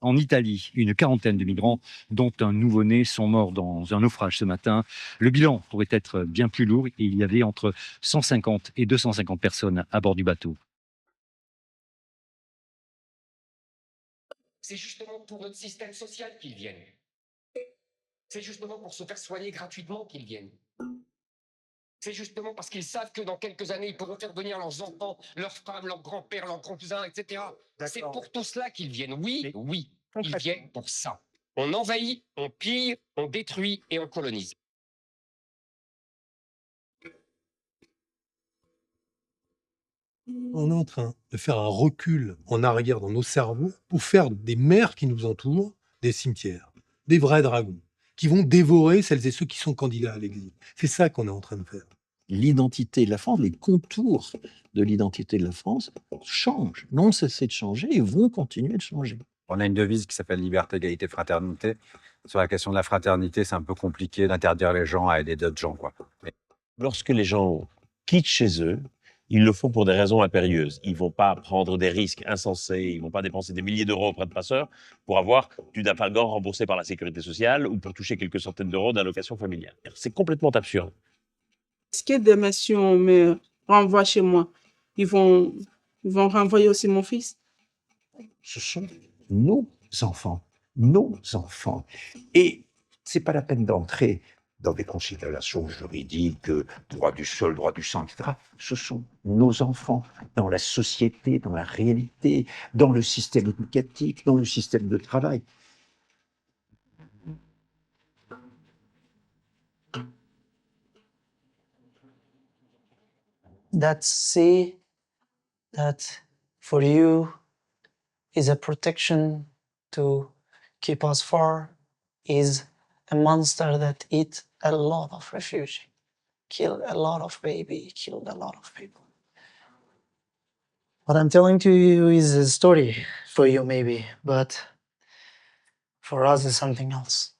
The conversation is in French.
En Italie, une quarantaine de migrants, dont un nouveau-né, sont morts dans un naufrage ce matin. Le bilan pourrait être bien plus lourd. Il y avait entre 150 et 250 personnes à bord du bateau. C'est justement pour notre système social qu'ils viennent. C'est justement pour se faire soigner gratuitement qu'ils viennent. C'est justement parce qu'ils savent que dans quelques années, ils pourront faire venir leurs enfants, leurs femmes, leurs grands-pères, leurs grands-cousins, etc. C'est pour tout cela qu'ils viennent. Oui, Mais oui, ils concrètement, viennent pour ça. On envahit, on pille, on détruit et on colonise. On est en train de faire un recul en arrière dans nos cerveaux pour faire des mers qui nous entourent des cimetières, des vrais dragons, qui vont dévorer celles et ceux qui sont candidats à l'exil. C'est ça qu'on est en train de faire. L'identité de la France, les contours de l'identité de la France changent, n'ont cessé de changer et vont continuer de changer. On a une devise qui s'appelle liberté, égalité, fraternité. Sur la question de la fraternité, c'est un peu compliqué d'interdire les gens à aider d'autres gens, quoi. Lorsque les gens quittent chez eux, ils le font pour des raisons impérieuses. Ils vont pas prendre des risques insensés, ils vont pas dépenser des milliers d'euros auprès de passeurs pour avoir du Dafalgan remboursé par la sécurité sociale ou pour toucher quelques centaines d'euros d'allocation familiale. C'est complètement absurde. Est-ce que demain, si on me renvoie chez moi, ils vont renvoyer aussi mon fils? Ce sont nos enfants, nos enfants. Et c'est pas la peine d'entrer dans des considérations juridiques, droit du sol, droit du sang, etc. Ce sont nos enfants dans la société, dans la réalité, dans le système éducatif, dans le système de travail. That sea that for you is a protection to keep us far is a monster that eat a lot of refugees, killed a lot of baby, killed a lot of people. What I'm telling to you is a story for you maybe, but for us it's something else.